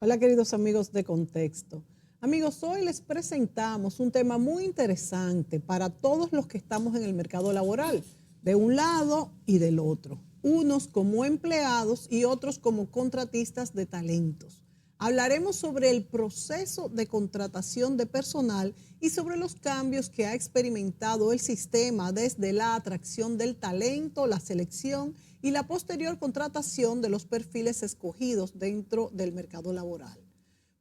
Hola queridos amigos de Contexto. Amigos, hoy les presentamos un tema muy interesante para todos los que estamos en el mercado laboral, de un lado y del otro, unos como empleados y otros como contratistas de talentos. Hablaremos sobre el proceso de contratación de personal y sobre los cambios que ha experimentado el sistema desde la atracción del talento, la selección y la posterior contratación de los perfiles escogidos dentro del mercado laboral.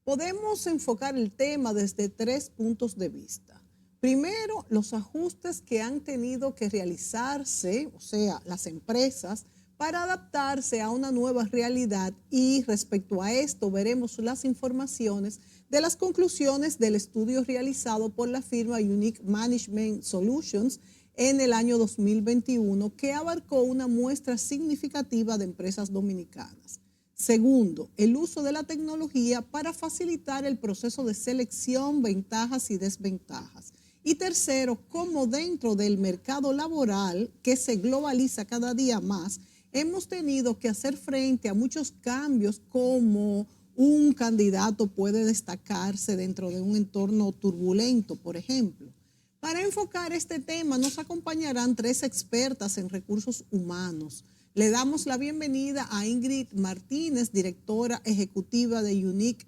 Podemos enfocar el tema desde tres puntos de vista. Primero, los ajustes que han tenido que realizarse, o sea, las empresas, para adaptarse a una nueva realidad, y respecto a esto veremos las informaciones de las conclusiones del estudio realizado por la firma Unique Management Solutions en el año 2021, que abarcó una muestra significativa de empresas dominicanas. Segundo, el uso de la tecnología para facilitar el proceso de selección, ventajas y desventajas. Y tercero, cómo dentro del mercado laboral, que se globaliza cada día más, hemos tenido que hacer frente a muchos cambios, como un candidato puede destacarse dentro de un entorno turbulento, por ejemplo. Para enfocar este tema nos acompañarán tres expertas en recursos humanos. Le damos la bienvenida a Ingrid Martínez, directora ejecutiva de Unique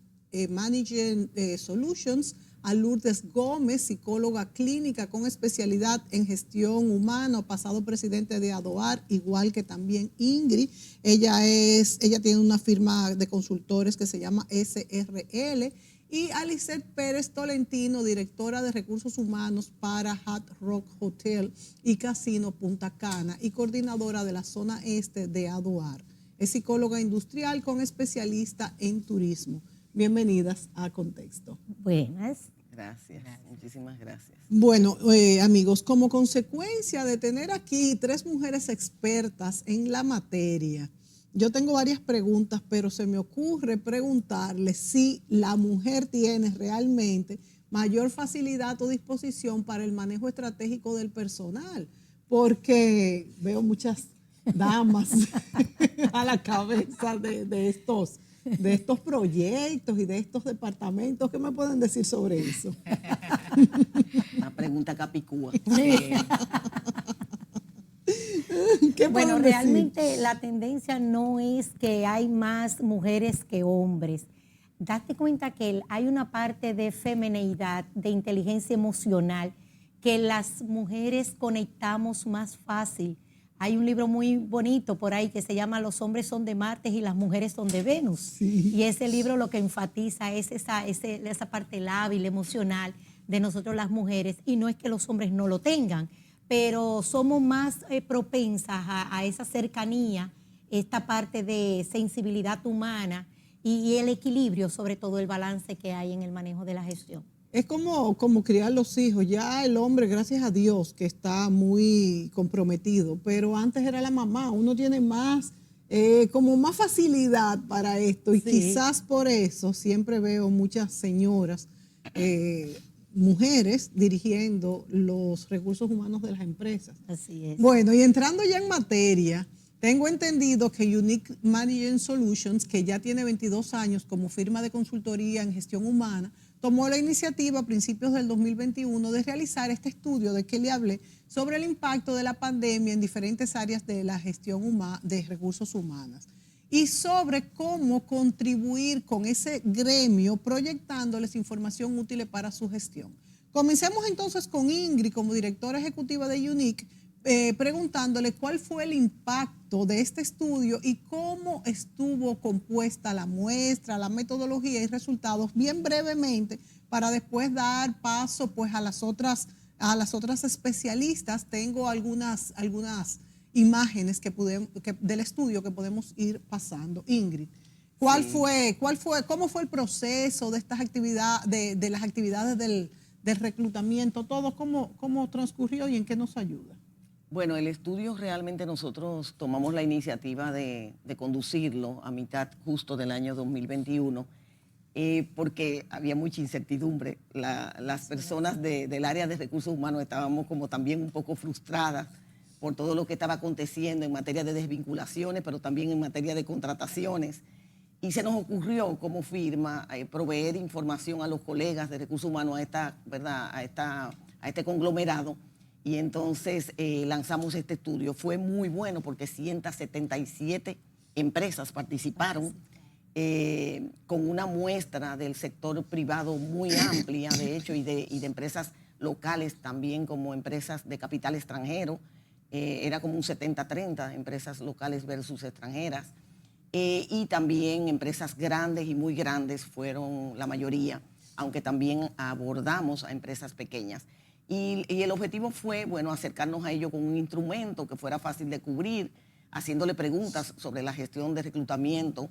Management Solutions, a Lourdes Gómez, psicóloga clínica con especialidad en gestión humana, pasado presidente de ADOAR, igual que también Ingrid. Ella tiene una firma de consultores que se llama SRL. Y Alicet Pérez Tolentino, directora de recursos humanos para Hard Rock Hotel y Casino Punta Cana y coordinadora de la zona este de ADOAR. Es psicóloga industrial con especialista en turismo. Bienvenidas a Contexto. Buenas. Gracias, muchísimas gracias. Bueno, amigos, como consecuencia de tener aquí tres mujeres expertas en la materia, yo tengo varias preguntas, pero se me ocurre preguntarle si la mujer tiene realmente mayor facilidad o disposición para el manejo estratégico del personal, porque veo muchas damas a la cabeza de estos proyectos y de estos departamentos. ¿Qué me pueden decir sobre eso? Una pregunta capicúa. Bueno, realmente la tendencia no es que hay más mujeres que hombres. Date cuenta que hay una parte de femineidad, de inteligencia emocional, que las mujeres conectamos más fácil. Hay un libro muy bonito por ahí que se llama Los hombres son de Marte y las mujeres son de Venus. Sí. Y ese libro lo que enfatiza es esa parte lábil, emocional de nosotros las mujeres. Y no es que los hombres no lo tengan, pero somos más propensas a esa cercanía, esta parte de sensibilidad humana y el equilibrio, sobre todo el balance que hay en el manejo de la gestión. Es como criar los hijos. Ya el hombre, gracias a Dios, que está muy comprometido, pero antes era la mamá. Uno tiene más, como más facilidad para esto, y Sí. quizás por eso siempre veo muchas señoras, mujeres dirigiendo los recursos humanos de las empresas. Así es. Bueno, y entrando ya en materia, tengo entendido que Unique Management Solutions, que ya tiene 22 años como firma de consultoría en gestión humana, tomó la iniciativa a principios del 2021 de realizar este estudio de que le hablé sobre el impacto de la pandemia en diferentes áreas de la gestión de recursos humanos y sobre cómo contribuir con ese gremio proyectándoles información útil para su gestión. Comencemos entonces con Ingrid como directora ejecutiva de Unique, preguntándole cuál fue el impacto de este estudio y cómo estuvo compuesta la muestra, la metodología y resultados, bien brevemente, para después dar paso pues a las otras especialistas. Tengo algunas imágenes del estudio que podemos ir pasando. Ingrid, ¿cómo fue el proceso de estas actividades, de las actividades del reclutamiento, todo cómo transcurrió y en qué nos ayuda? Bueno, el estudio realmente nosotros tomamos la iniciativa de conducirlo a mitad justo del año 2021, porque había mucha incertidumbre. Las personas del área de recursos humanos estábamos como también un poco frustradas por todo lo que estaba aconteciendo en materia de desvinculaciones, pero también en materia de contrataciones. Y se nos ocurrió como firma proveer información a los colegas de recursos humanos ¿verdad? A este conglomerado. Y entonces lanzamos este estudio. Fue muy bueno porque 177 empresas participaron con una muestra del sector privado muy amplia, de hecho, y de empresas locales también, como empresas de capital extranjero. Era como un 70-30, empresas locales versus extranjeras. Y también empresas grandes y muy grandes fueron la mayoría, aunque también abordamos a empresas pequeñas. Y el objetivo fue, bueno, acercarnos a ellos con un instrumento que fuera fácil de cubrir, haciéndole preguntas sobre la gestión de reclutamiento,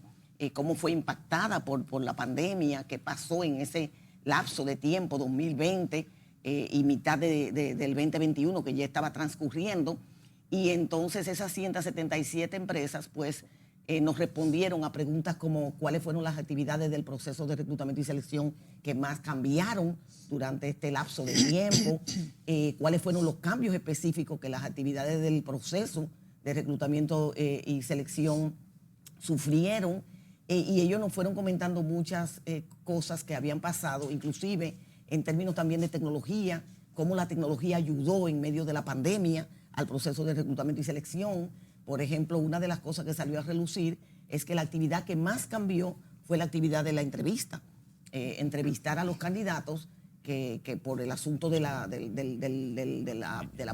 cómo fue impactada por la pandemia, qué pasó en ese lapso de tiempo, 2020 y mitad del 2021, que ya estaba transcurriendo. Y entonces esas 177 empresas, pues, nos respondieron a preguntas como cuáles fueron las actividades del proceso de reclutamiento y selección que más cambiaron durante este lapso de tiempo, cuáles fueron los cambios específicos que las actividades del proceso de reclutamiento y selección sufrieron, y ellos nos fueron comentando muchas cosas que habían pasado, inclusive en términos también de tecnología, cómo la tecnología ayudó en medio de la pandemia al proceso de reclutamiento y selección. Por ejemplo, una de las cosas que salió a relucir es que la actividad que más cambió fue la actividad de la entrevista. Entrevistar a los candidatos que por el asunto de la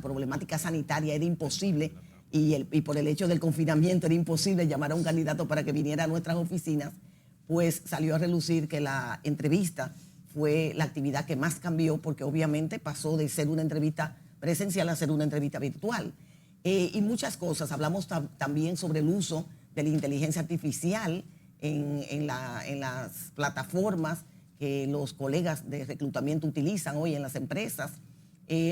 problemática sanitaria era imposible y por el hecho del confinamiento era imposible llamar a un candidato para que viniera a nuestras oficinas, pues salió a relucir que la entrevista fue la actividad que más cambió, porque obviamente pasó de ser una entrevista presencial a ser una entrevista virtual. Y muchas cosas. Hablamos también sobre el uso de la inteligencia artificial en las plataformas que los colegas de reclutamiento utilizan hoy en las empresas.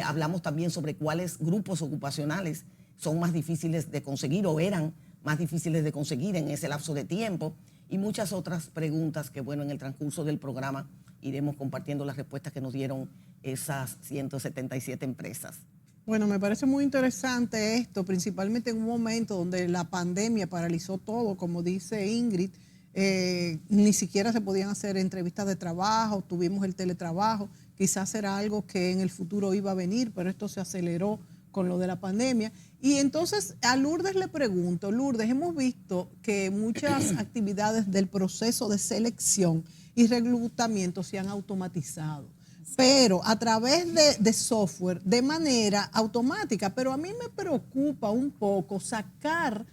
Hablamos también sobre cuáles grupos ocupacionales son más difíciles de conseguir o eran más difíciles de conseguir en ese lapso de tiempo, y muchas otras preguntas que, bueno, en el transcurso del programa iremos compartiendo las respuestas que nos dieron esas 177 empresas. Bueno, me parece muy interesante esto, principalmente en un momento donde la pandemia paralizó todo, como dice Ingrid, ni siquiera se podían hacer entrevistas de trabajo, tuvimos el teletrabajo, quizás era algo que en el futuro iba a venir, pero esto se aceleró con lo de la pandemia. Y entonces a Lourdes le pregunto, Lourdes, hemos visto que muchas actividades del proceso de selección y reclutamiento se han automatizado, pero a través de software, de manera automática. Pero a mí me preocupa un poco sacar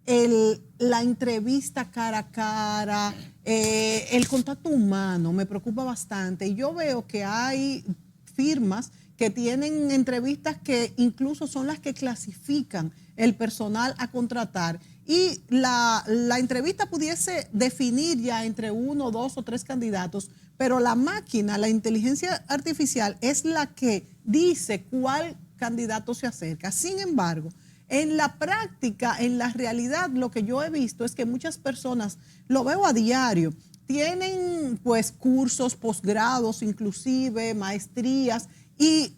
la entrevista cara a cara, el contacto humano, me preocupa bastante. Y yo veo que hay firmas que tienen entrevistas que incluso son las que clasifican el personal a contratar. Y la entrevista pudiese definir ya entre 1, 2 o 3 candidatos, pero la máquina, la inteligencia artificial, es la que dice cuál candidato se acerca. Sin embargo, en la práctica, en la realidad, lo que yo he visto es que muchas personas, lo veo a diario, tienen pues cursos, posgrados, inclusive maestrías, y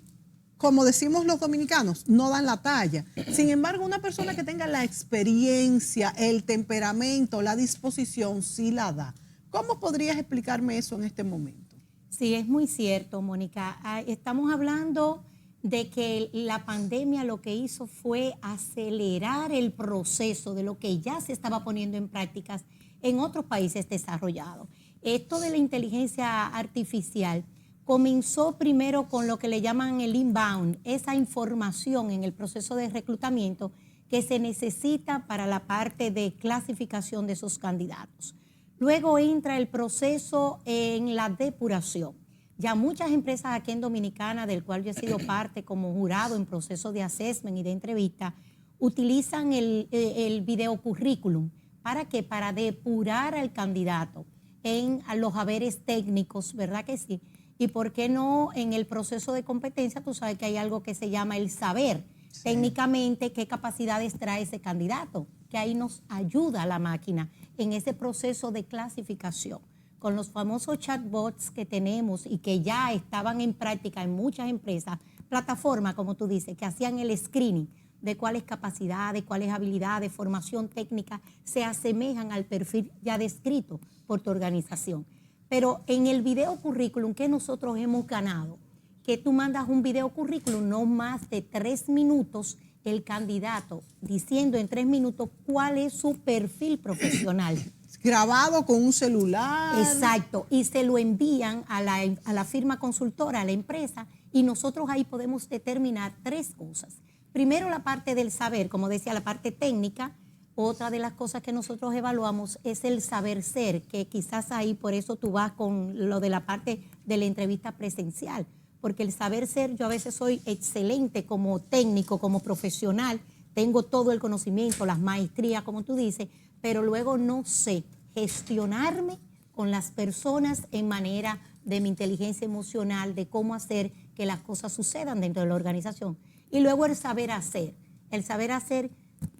como decimos los dominicanos, no dan la talla. Sin embargo, una persona que tenga la experiencia, el temperamento, la disposición, sí la da. ¿Cómo podrías explicarme eso en este momento? Sí, es muy cierto, Mónica. Estamos hablando de que la pandemia lo que hizo fue acelerar el proceso de lo que ya se estaba poniendo en prácticas en otros países desarrollados. Esto de la inteligencia artificial comenzó primero con lo que le llaman el inbound, esa información en el proceso de reclutamiento que se necesita para la parte de clasificación de esos candidatos. Luego entra el proceso en la depuración. Ya muchas empresas aquí en Dominicana, del cual yo he sido parte como jurado en proceso de assessment y de entrevista, utilizan el video currículum. ¿Para qué? Para depurar al candidato en los haberes técnicos, ¿verdad que sí? Y por qué no en el proceso de competencia, tú sabes que hay algo que se llama el saber. Sí. Técnicamente, qué capacidades trae ese candidato, que ahí nos ayuda la máquina en ese proceso de clasificación. Con los famosos chatbots que tenemos y que ya estaban en práctica en muchas empresas, plataformas, como tú dices, que hacían el screening de cuáles capacidades, cuáles habilidades, formación técnica se asemejan al perfil ya descrito por tu organización. Pero en el video currículum que nosotros hemos ganado, que tú mandas un video currículum no más de 3 minutos, el candidato diciendo en 3 minutos cuál es su perfil profesional. Grabado con un celular. Exacto, y se lo envían a la firma consultora, a la empresa, y nosotros ahí podemos determinar 3 cosas. Primero, la parte del saber, como decía, la parte técnica. Otra de las cosas que nosotros evaluamos es el saber ser, que quizás ahí por eso tú vas con lo de la parte de la entrevista presencial, porque el saber ser, yo a veces soy excelente como técnico, como profesional, tengo todo el conocimiento, las maestrías, como tú dices, pero luego no sé gestionarme con las personas en manera de mi inteligencia emocional, de cómo hacer que las cosas sucedan dentro de la organización. Y luego el saber hacer,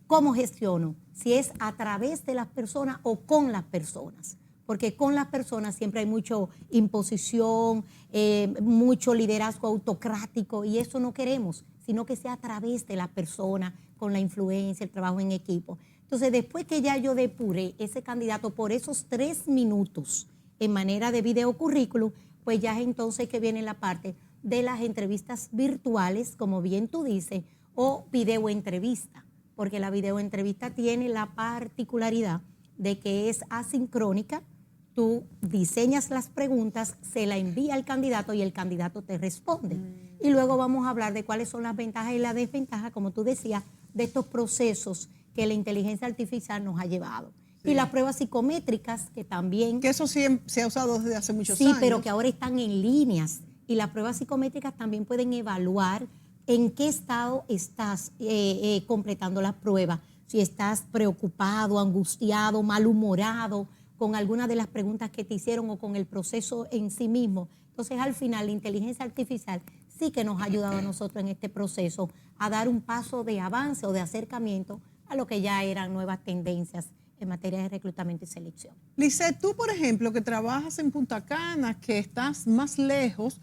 ¿cómo gestiono? Si es a través de las personas o con las personas. Porque con las personas siempre hay mucha imposición, mucho liderazgo autocrático, y eso no queremos, sino que sea a través de la persona, con la influencia, el trabajo en equipo. Entonces, después que ya yo depuré ese candidato por esos 3 minutos en manera de video currículum, pues ya es entonces que viene la parte de las entrevistas virtuales, como bien tú dices, o videoentrevista, porque la videoentrevista tiene la particularidad de que es asincrónica. Tú diseñas las preguntas, se la envía al candidato y el candidato te responde. Y luego vamos a hablar de cuáles son las ventajas y las desventajas, como tú decías, de estos procesos que la inteligencia artificial nos ha llevado. Sí. Y las pruebas psicométricas, que también... Que eso sí se ha usado desde hace muchos años. Sí, pero que ahora están en líneas. Y las pruebas psicométricas también pueden evaluar en qué estado estás completando las pruebas. Si estás preocupado, angustiado, malhumorado con alguna de las preguntas que te hicieron o con el proceso en sí mismo. Entonces, al final, la inteligencia artificial sí que nos ha ayudado a nosotros en este proceso a dar un paso de avance o de acercamiento a lo que ya eran nuevas tendencias en materia de reclutamiento y selección. Lisette, tú, por ejemplo, que trabajas en Punta Cana, que estás más lejos,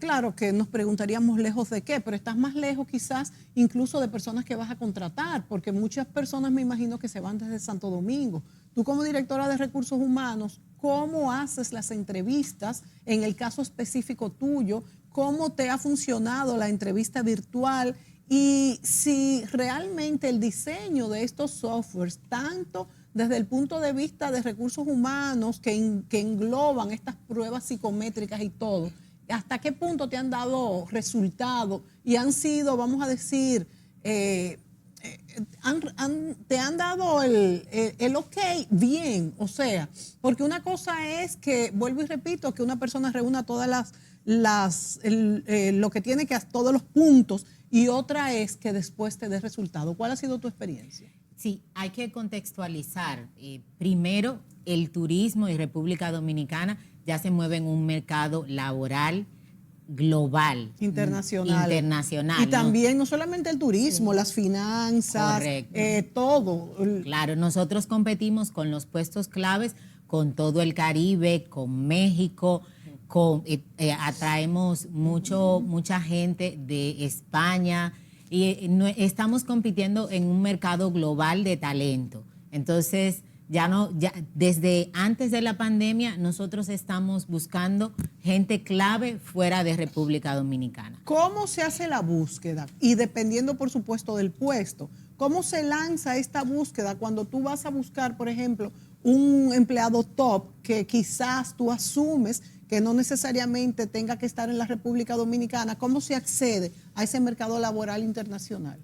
claro que nos preguntaríamos lejos de qué, pero estás más lejos quizás incluso de personas que vas a contratar, porque muchas personas me imagino que se van desde Santo Domingo. Tú como directora de recursos humanos, ¿cómo haces las entrevistas en el caso específico tuyo? ¿Cómo te ha funcionado la entrevista virtual? Y si realmente el diseño de estos softwares, tanto desde el punto de vista de recursos humanos que engloban estas pruebas psicométricas y todo, ¿hasta qué punto te han dado resultado y han sido, vamos a decir, te han dado el ok bien? O sea, porque una cosa es que, vuelvo y repito, que una persona reúna todas lo que tiene que, todos los puntos, y otra es que después te dé resultado. ¿Cuál ha sido tu experiencia? Sí, hay que contextualizar. Primero, el turismo y República Dominicana ya se mueve en un mercado laboral global. Internacional. Internacional. Y también no solamente el turismo, sí, las finanzas, todo. Claro, nosotros competimos con los puestos claves, con todo el Caribe, con México, atraemos mucha gente de España y estamos compitiendo en un mercado global de talento. Entonces, ya desde antes de la pandemia nosotros estamos buscando gente clave fuera de República Dominicana. ¿Cómo se hace la búsqueda? Y dependiendo, por supuesto, del puesto, ¿cómo se lanza esta búsqueda cuando tú vas a buscar, por ejemplo, un empleado top que quizás tú asumes que no necesariamente tenga que estar en la República Dominicana? ¿Cómo se accede a ese mercado laboral internacional?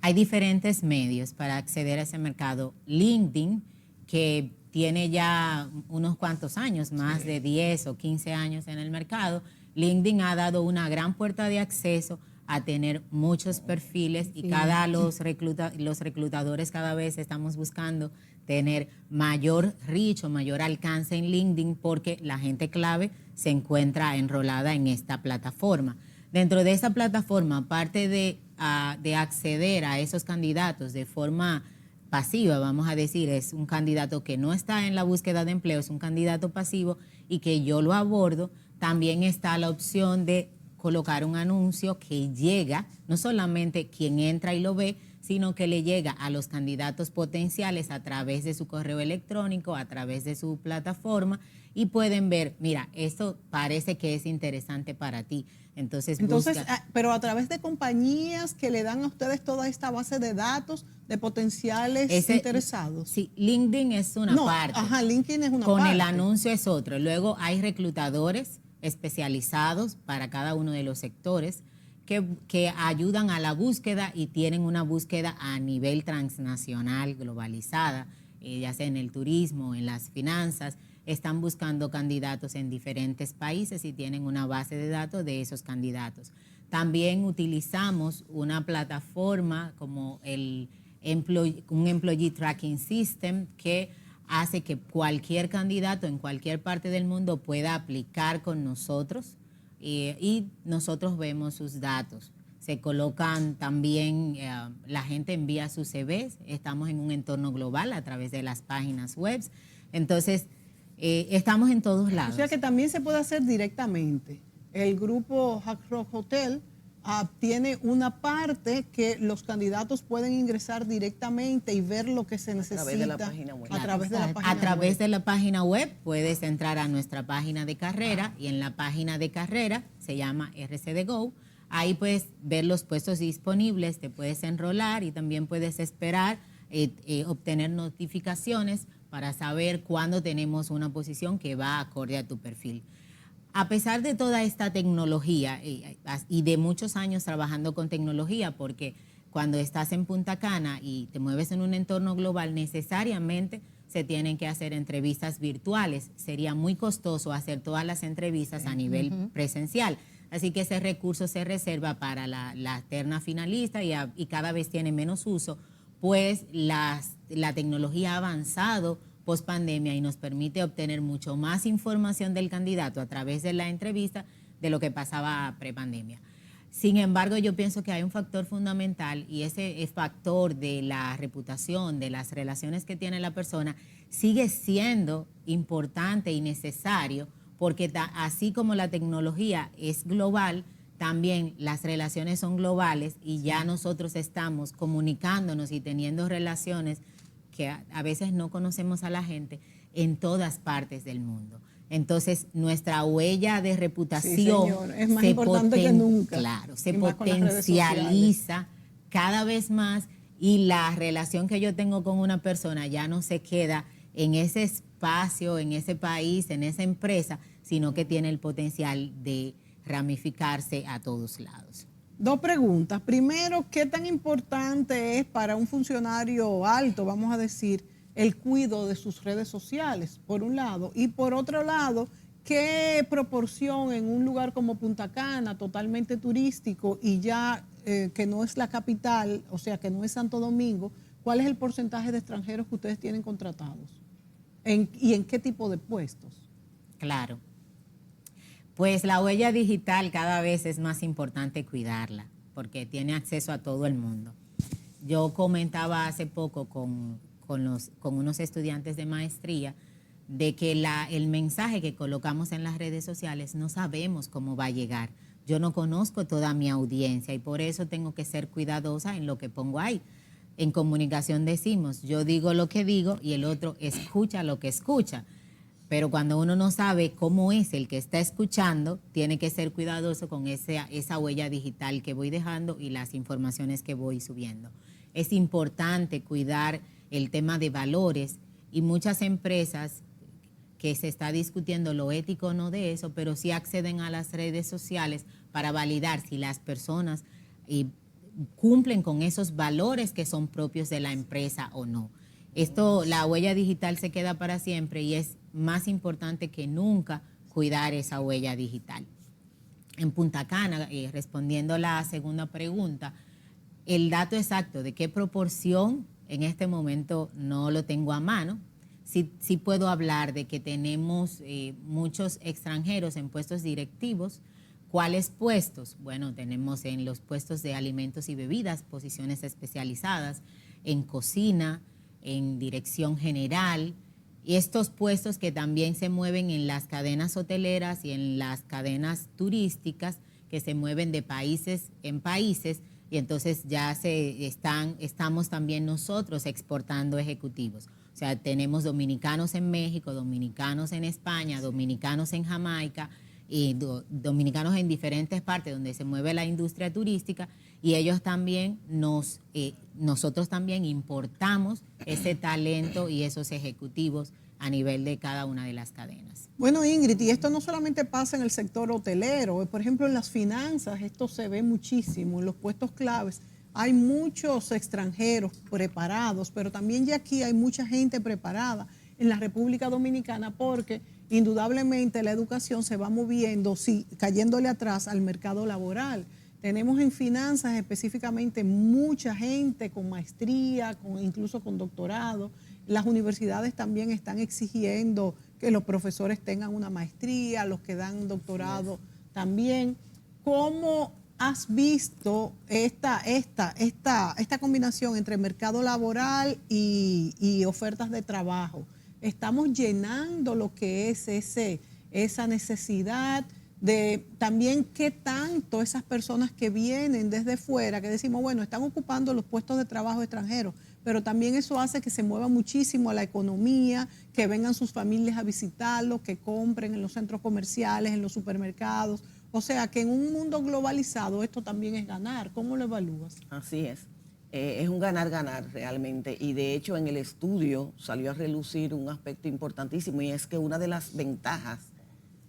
Hay diferentes medios para acceder a ese mercado. LinkedIn, que tiene ya unos cuantos años, más de 10 o 15 años en el mercado. LinkedIn ha dado una gran puerta de acceso a tener muchos perfiles y los reclutadores cada vez estamos buscando tener mayor reach o mayor alcance en LinkedIn porque la gente clave se encuentra enrolada en esta plataforma. Dentro de esa plataforma, aparte de acceder a esos candidatos de forma pasiva, vamos a decir, es un candidato que no está en la búsqueda de empleo, es un candidato pasivo y que yo lo abordo, también está la opción de colocar un anuncio que llega, no solamente quien entra y lo ve, sino que le llega a los candidatos potenciales a través de su correo electrónico, a través de su plataforma, y pueden ver, mira, esto parece que es interesante para ti. Entonces pero a través de compañías que le dan a ustedes toda esta base de datos de potenciales interesados. Sí, LinkedIn es una parte. Ajá, LinkedIn es una parte. Con parte. el anuncio es otro. Luego hay reclutadores especializados para cada uno de los sectores que ayudan a la búsqueda y tienen una búsqueda a nivel transnacional, globalizada, ya sea en el turismo, en las finanzas. Están buscando candidatos en diferentes países y tienen una base de datos de esos candidatos. También utilizamos una plataforma como un Employee Tracking System que hace que cualquier candidato en cualquier parte del mundo pueda aplicar con nosotros y nosotros vemos sus datos. Se colocan también, la gente envía sus CVs, estamos en un entorno global a través de las páginas web. Entonces, estamos en todos lados. O sea que también se puede hacer directamente. El grupo Hard Rock Hotel tiene una parte que los candidatos pueden ingresar directamente y ver lo que se necesita. A través de la página web. A través de la página web puedes entrar a nuestra página de carrera y en la página de carrera se llama RCD Go. Ahí puedes ver los puestos disponibles, te puedes enrolar y también puedes esperar obtener notificaciones para saber cuándo tenemos una posición que va acorde a tu perfil. A pesar de toda esta tecnología y de muchos años trabajando con tecnología, porque cuando estás en Punta Cana y te mueves en un entorno global, necesariamente se tienen que hacer entrevistas virtuales. Sería muy costoso hacer todas las entrevistas a nivel presencial. Así que ese recurso se reserva para la terna finalista y cada vez tiene menos uso, pues la tecnología ha avanzado post pandemia y nos permite obtener mucho más información del candidato a través de la entrevista de lo que pasaba prepandemia. Sin embargo, yo pienso que hay un factor fundamental y ese factor de la reputación, de las relaciones que tiene la persona, sigue siendo importante y necesario porque así como la tecnología es global, también las relaciones son globales y ya nosotros estamos comunicándonos y teniendo relaciones que a veces no conocemos a la gente en todas partes del mundo. Entonces, nuestra huella de reputación es más importante que nunca. Claro, se potencializa cada vez más y la relación que yo tengo con una persona ya no se queda en ese espacio, en ese país, en esa empresa, sino que tiene el potencial de ramificarse a todos lados. Dos preguntas. Primero, ¿qué tan importante es para un funcionario alto, vamos a decir, el cuidado de sus redes sociales, por un lado? Y por otro lado, ¿qué proporción en un lugar como Punta Cana, totalmente turístico y ya que no es la capital, o sea, que no es Santo Domingo, cuál es el porcentaje de extranjeros que ustedes tienen contratados? ¿Y en qué tipo de puestos? Claro. Pues la huella digital cada vez es más importante cuidarla, porque tiene acceso a todo el mundo. Yo comentaba hace poco con unos estudiantes de maestría de que el mensaje que colocamos en las redes sociales no sabemos cómo va a llegar. Yo no conozco toda mi audiencia y por eso tengo que ser cuidadosa en lo que pongo ahí. En comunicación decimos, yo digo lo que digo y el otro escucha lo que escucha. Pero cuando uno no sabe cómo es el que está escuchando, tiene que ser cuidadoso con esa huella digital que voy dejando y las informaciones que voy subiendo. Es importante cuidar el tema de valores y muchas empresas que se está discutiendo lo ético o no de eso, pero sí acceden a las redes sociales para validar si las personas cumplen con esos valores que son propios de la empresa o no. La huella digital se queda para siempre y es más importante que nunca cuidar esa huella digital. En Punta Cana, respondiendo a la segunda pregunta, el dato exacto de qué proporción en este momento no lo tengo a mano. Sí puedo hablar de que tenemos muchos extranjeros en puestos directivos. ¿Cuáles puestos? Bueno, tenemos en los puestos de alimentos y bebidas, posiciones especializadas, en cocina, en dirección general, y estos puestos que también se mueven en las cadenas hoteleras y en las cadenas turísticas, que se mueven de países en países y entonces ya estamos también nosotros exportando ejecutivos. O sea, tenemos dominicanos en México, dominicanos en España, dominicanos en Jamaica y dominicanos en diferentes partes donde se mueve la industria turística y ellos también nosotros también importamos ese talento y esos ejecutivos a nivel de cada una de las cadenas. Bueno, Ingrid, y esto no solamente pasa en el sector hotelero, por ejemplo, en las finanzas, esto se ve muchísimo, en los puestos claves. Hay muchos extranjeros preparados, pero también ya aquí hay mucha gente preparada en la República Dominicana porque indudablemente la educación se va moviendo, sí, cayéndole atrás al mercado laboral. Tenemos en finanzas específicamente mucha gente con maestría, incluso con doctorado. Las universidades también están exigiendo que los profesores tengan una maestría, los que dan doctorado también. ¿Cómo has visto esta combinación entre mercado laboral y ofertas de trabajo? ¿Estamos llenando lo que es esa necesidad de también qué tanto esas personas que vienen desde fuera, que decimos, bueno, están ocupando los puestos de trabajo extranjeros, pero también eso hace que se mueva muchísimo la economía, que vengan sus familias a visitarlos, que compren en los centros comerciales, en los supermercados? O sea, que en un mundo globalizado esto también es ganar. ¿Cómo lo evalúas? Así es. Es un ganar-ganar realmente. Y de hecho en el estudio salió a relucir un aspecto importantísimo y es que una de las ventajas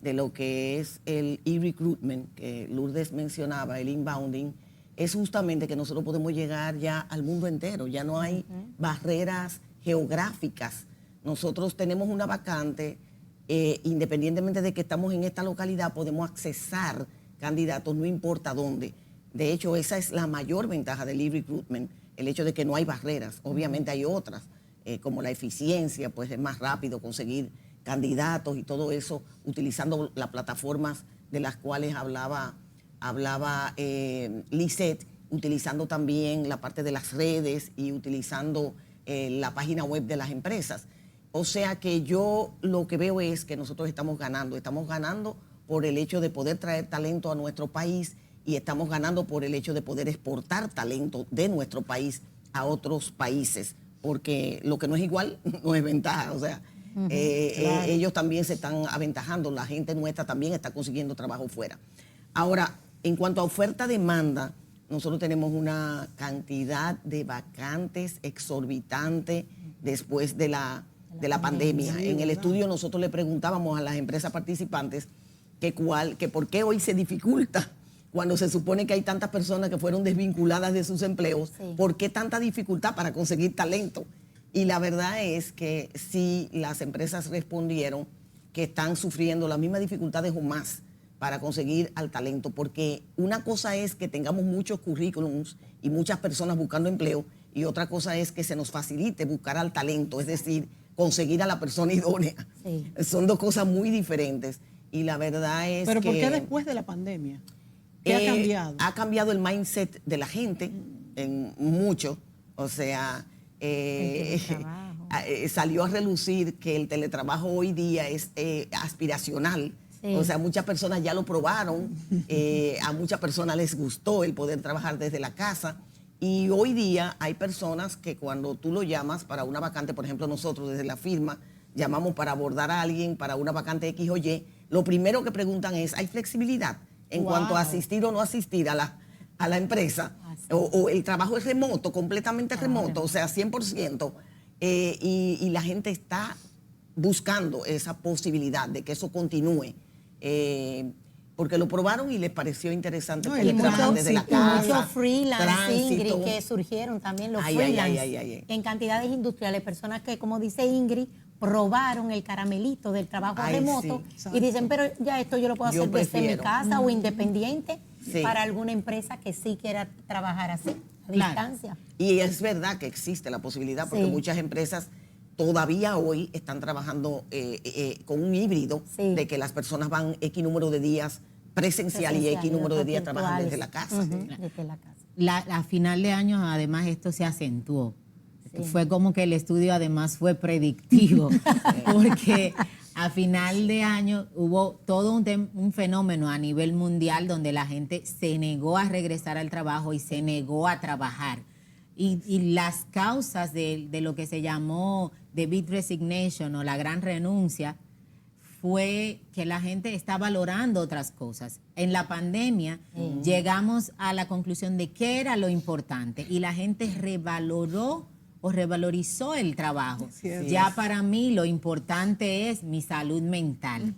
de lo que es el e-recruitment, que Lourdes mencionaba, el inbounding, es justamente que nosotros podemos llegar ya al mundo entero. Ya no hay barreras geográficas. Nosotros tenemos una vacante, independientemente de que estamos en esta localidad, podemos accesar candidatos, no importa dónde. De hecho, esa es la mayor ventaja del e-recruitment, el hecho de que no hay barreras. Obviamente hay otras, como la eficiencia, pues es más rápido conseguir candidatos y todo eso, utilizando las plataformas de las cuales hablaba Lisette, utilizando también la parte de las redes y utilizando la página web de las empresas. O sea que yo lo que veo es que nosotros estamos ganando por el hecho de poder traer talento a nuestro país y estamos ganando por el hecho de poder exportar talento de nuestro país a otros países, porque lo que no es igual no es ventaja, o sea, claro. Ellos también se están aventajando, la gente nuestra también está consiguiendo trabajo fuera. Ahora, en cuanto a oferta-demanda, nosotros tenemos una cantidad de vacantes exorbitante después de la pandemia. En el estudio nosotros le preguntábamos a las empresas participantes que por qué hoy se dificulta cuando se supone que hay tantas personas que fueron desvinculadas de sus empleos, sí. ¿Por qué tanta dificultad para conseguir talento? Y la verdad es que sí, las empresas respondieron que están sufriendo las mismas dificultades o más para conseguir al talento, porque una cosa es que tengamos muchos currículums y muchas personas buscando empleo, y otra cosa es que se nos facilite buscar al talento, es decir, conseguir a la persona idónea. Sí. Son dos cosas muy diferentes. Y la verdad es ¿Pero por qué después de la pandemia? ¿Qué ha cambiado? Ha cambiado el mindset de la gente en mucho. O sea, salió a relucir que el teletrabajo hoy día es aspiracional. Sí. O sea, muchas personas ya lo probaron. A muchas personas les gustó el poder trabajar desde la casa. Y hoy día hay personas que cuando tú lo llamas para una vacante, por ejemplo, nosotros desde la firma llamamos para abordar a alguien para una vacante X o Y, lo primero que preguntan es, ¿hay flexibilidad en cuanto a asistir o no asistir a la empresa? O el trabajo es remoto, completamente remoto, o sea, 100%. Y la gente está buscando esa posibilidad de que eso continúe. Porque lo probaron y les pareció interesante. No, y desde la casa, muchos freelance, Ingrid, que surgieron también los freelance en cantidades industriales, personas que, como dice Ingrid, probaron el caramelito del trabajo remoto y dicen, pero ya esto yo lo puedo hacer desde mi casa o independiente para alguna empresa que sí quiera trabajar así, a distancia. Y es verdad que existe la posibilidad, porque muchas empresas todavía hoy están trabajando con un híbrido de que las personas van X número de días presencial y X número de días trabajan desde la casa. Desde la casa. A final de año, además, esto se acentuó. Sí. Fue como que el estudio además fue predictivo, porque a final de año hubo todo un fenómeno a nivel mundial donde la gente se negó a regresar al trabajo y se negó a trabajar. Y las causas de lo que se llamó The Big Resignation o la gran renuncia fue que la gente está valorando otras cosas. En la pandemia llegamos a la conclusión de qué era lo importante y la gente revaloró o revalorizó el trabajo. Ya para mí lo importante es mi salud mental.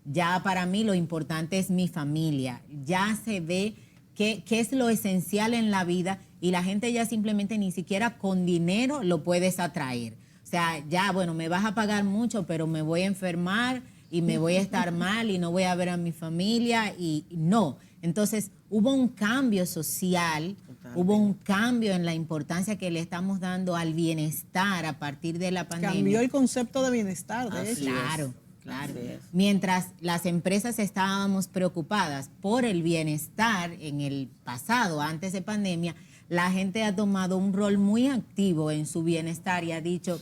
Ya para mí lo importante es mi familia. Ya se ve qué es lo esencial en la vida y la gente ya simplemente ni siquiera con dinero lo puedes atraer. O sea, ya, bueno, me vas a pagar mucho, pero me voy a enfermar y me voy a estar mal y no voy a ver a mi familia y no. Entonces, hubo un cambio social, hubo un cambio en la importancia que le estamos dando al bienestar a partir de la pandemia. Cambió el concepto de bienestar, de hecho. Claro, claro. Mientras las empresas estábamos preocupadas por el bienestar en el pasado, antes de pandemia, la gente ha tomado un rol muy activo en su bienestar y ha dicho,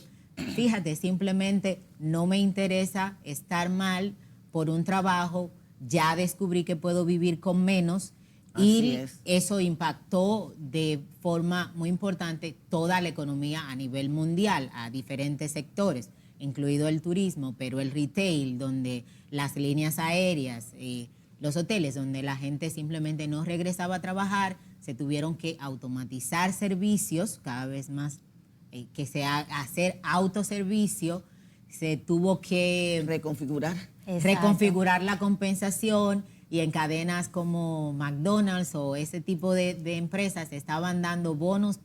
fíjate, simplemente no me interesa estar mal por un trabajo, ya descubrí que puedo vivir con menos y eso impactó de forma muy importante toda la economía a nivel mundial, a diferentes sectores, incluido el turismo, pero el retail, donde las líneas aéreas, los hoteles, donde la gente simplemente no regresaba a trabajar, se tuvieron que automatizar servicios cada vez más, hacer autoservicio, se tuvo que reconfigurar la compensación y en cadenas como McDonald's o ese tipo de empresas estaban dando bonos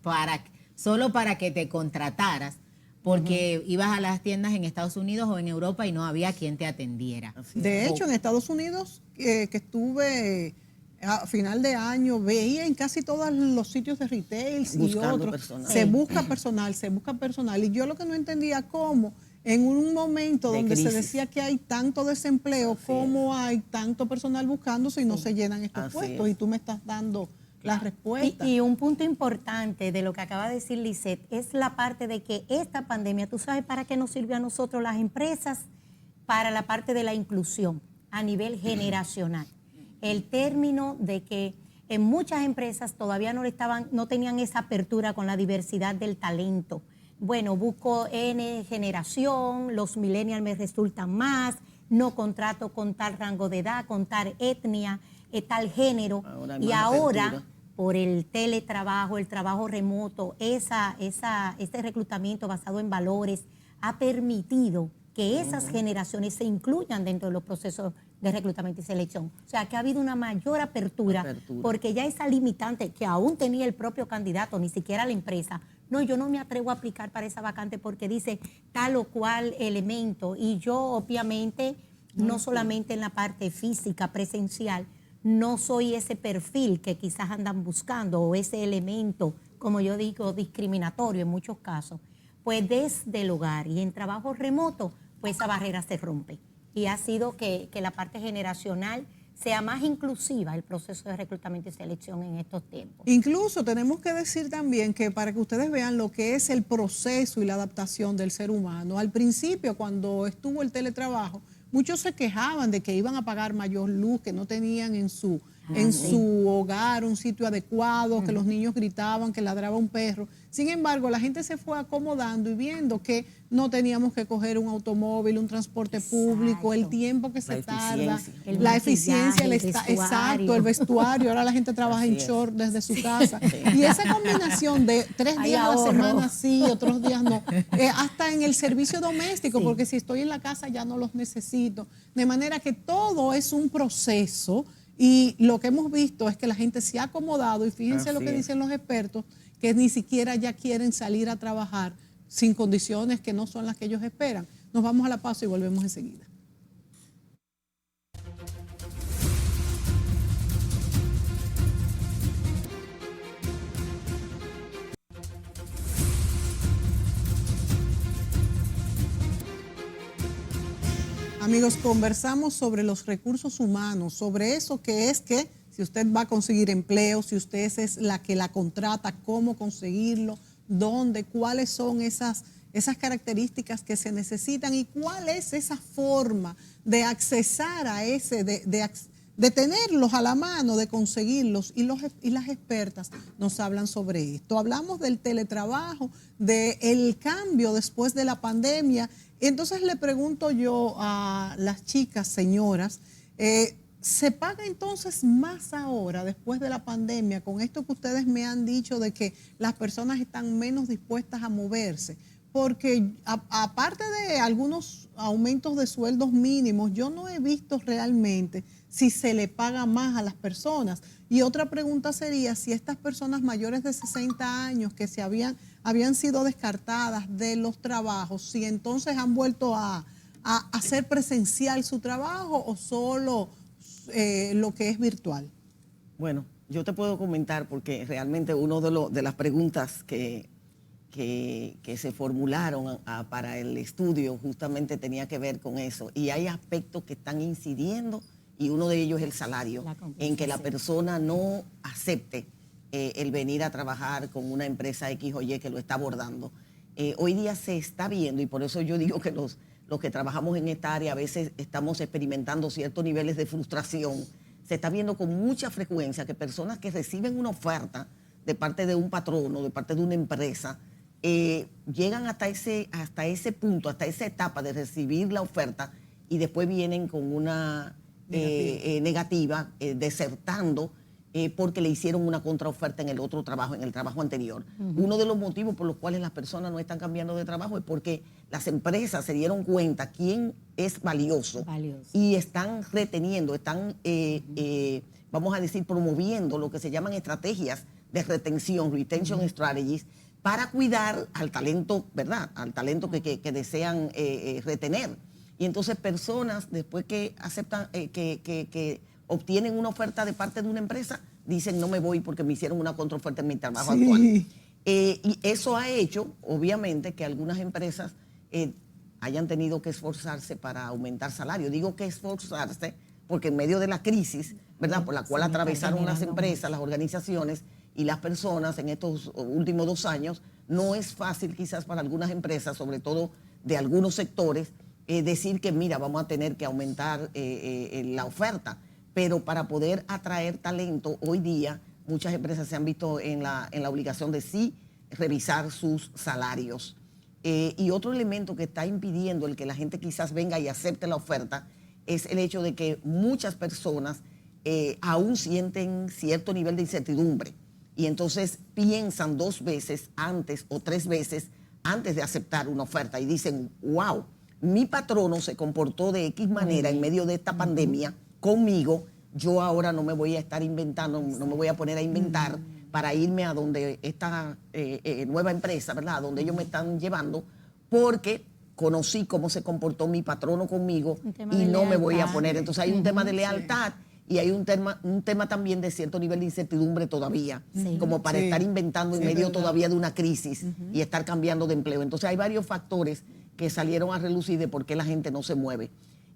solo para que te contrataras porque ibas a las tiendas en Estados Unidos o en Europa y no había quien te atendiera. De hecho, en Estados Unidos, que estuve a final de año, veía en casi todos los sitios de retail y otros, se busca personal. Y yo lo que no entendía cómo, en un momento donde se decía que hay tanto desempleo, cómo hay tanto personal buscándose y no se llenan estos puestos. Y tú me estás dando la respuesta. Y un punto importante de lo que acaba de decir Lisette es la parte de que esta pandemia, ¿tú sabes para qué nos sirvió a nosotros las empresas? Para la parte de la inclusión a nivel generacional. El término de que en muchas empresas todavía no tenían esa apertura con la diversidad del talento. Bueno, busco N generación, los millennials me resultan más, no contrato con tal rango de edad, con tal etnia, tal género. Y ahora, por el teletrabajo, el trabajo remoto, este reclutamiento basado en valores ha permitido que esas generaciones se incluyan dentro de los procesos de reclutamiento y selección. O sea, que ha habido una mayor apertura, porque ya esa limitante que aún tenía el propio candidato, ni siquiera la empresa, no, yo no me atrevo a aplicar para esa vacante porque dice tal o cual elemento. Y yo, obviamente, no solamente en la parte física, presencial, no soy ese perfil que quizás andan buscando o ese elemento, como yo digo, discriminatorio en muchos casos. Pues desde el hogar y en trabajo remoto, pues esa barrera se rompe. Y ha sido que la parte generacional sea más inclusiva el proceso de reclutamiento y selección en estos tiempos. Incluso tenemos que decir también que para que ustedes vean lo que es el proceso y la adaptación del ser humano, al principio cuando estuvo el teletrabajo, muchos se quejaban de que iban a pagar mayor luz, que no tenían en su hogar un sitio adecuado, que los niños gritaban, que ladraba un perro. Sin embargo, la gente se fue acomodando y viendo que no teníamos que coger un automóvil, un transporte público, el tiempo que se tarda, la eficiencia, el vestuario. Ahora la gente trabaja en short desde su casa. Y esa combinación de 3 días a la semana sí, otros días no. Hasta en el servicio doméstico, porque si estoy en la casa ya no los necesito. De manera que todo es un proceso. Y lo que hemos visto es que la gente se ha acomodado y fíjense lo que dicen los expertos, que ni siquiera ya quieren salir a trabajar sin condiciones que no son las que ellos esperan. Nos vamos a la pausa y volvemos enseguida. Amigos, conversamos sobre los recursos humanos, sobre eso que es que si usted va a conseguir empleo, si usted es la que la contrata, cómo conseguirlo, dónde, cuáles son esas esas características que se necesitan y cuál es esa forma de accesar a ese, de tenerlos a la mano, de conseguirlos, y las expertas nos hablan sobre esto. Hablamos del teletrabajo, del cambio después de la pandemia. Entonces le pregunto yo a las chicas, señoras, ¿se paga entonces más ahora después de la pandemia con esto que ustedes me han dicho de que las personas están menos dispuestas a moverse? Porque aparte de algunos aumentos de sueldos mínimos, yo no he visto realmente si se le paga más a las personas. Y otra pregunta sería si estas personas mayores de 60 años que habían sido descartadas de los trabajos, si entonces han vuelto a hacer presencial su trabajo o solo lo que es virtual. Bueno, yo te puedo comentar porque realmente una de las preguntas que se formularon para el estudio justamente tenía que ver con eso. Y hay aspectos que están incidiendo y uno de ellos es el salario, en que la persona no acepte el venir a trabajar con una empresa X o Y que lo está abordando. Hoy día se está viendo, y por eso yo digo que los que trabajamos en esta área a veces estamos experimentando ciertos niveles de frustración. Se está viendo con mucha frecuencia que personas que reciben una oferta de parte de un patrono, de parte de una empresa, llegan hasta ese punto, hasta esa etapa de recibir la oferta y después vienen con una negativa, desertando porque le hicieron una contraoferta en el otro trabajo, en el trabajo anterior. Uno de los motivos por los cuales las personas no están cambiando de trabajo es porque las empresas se dieron cuenta quién es valioso. Y están reteniendo, están, vamos a decir, promoviendo lo que se llaman estrategias de retención, retention strategies, para cuidar al talento, ¿verdad? Al talento que desean retener. Y entonces personas, después que aceptan, que obtienen una oferta de parte de una empresa, dicen no me voy porque me hicieron una contraoferta en mi trabajo actual. Y eso ha hecho, obviamente, que algunas empresas hayan tenido que esforzarse para aumentar salario. Digo que esforzarse porque en medio de la crisis, ¿verdad?, por la cual atravesaron las empresas, las organizaciones y las personas en estos últimos 2 años, no es fácil quizás para algunas empresas, sobre todo de algunos sectores, decir que mira, vamos a tener que aumentar la oferta. Pero para poder atraer talento, hoy día muchas empresas se han visto en la obligación de sí revisar sus salarios. Y otro elemento que está impidiendo el que la gente quizás venga y acepte la oferta es el hecho de que muchas personas aún sienten cierto nivel de incertidumbre y entonces piensan 2 veces antes o 3 veces antes de aceptar una oferta y dicen, wow, mi patrono se comportó de X manera en medio de esta pandemia conmigo, yo ahora no me voy a estar inventando, no me voy a poner a inventar para irme a donde esta nueva empresa, ¿verdad?, a donde ellos me están llevando, porque conocí cómo se comportó mi patrono conmigo y no me voy a poner. Entonces hay un tema de lealtad y hay un tema también de cierto nivel de incertidumbre todavía, como para estar inventando en medio todavía de una crisis y estar cambiando de empleo. Entonces hay varios factores que salieron a relucir de por qué la gente no se mueve.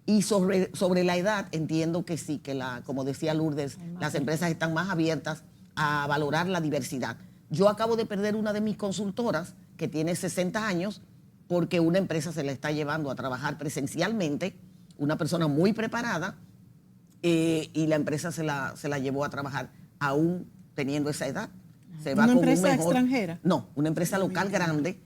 Y sobre la edad, entiendo que sí, que como decía Lourdes, las empresas están más abiertas a valorar la diversidad. Yo acabo de perder una de mis consultoras que tiene 60 años porque una empresa se la está llevando a trabajar presencialmente, una persona muy preparada, y la empresa se la llevó a trabajar aún teniendo esa edad. Se va ¿Una con empresa extranjera? No, una empresa local grande.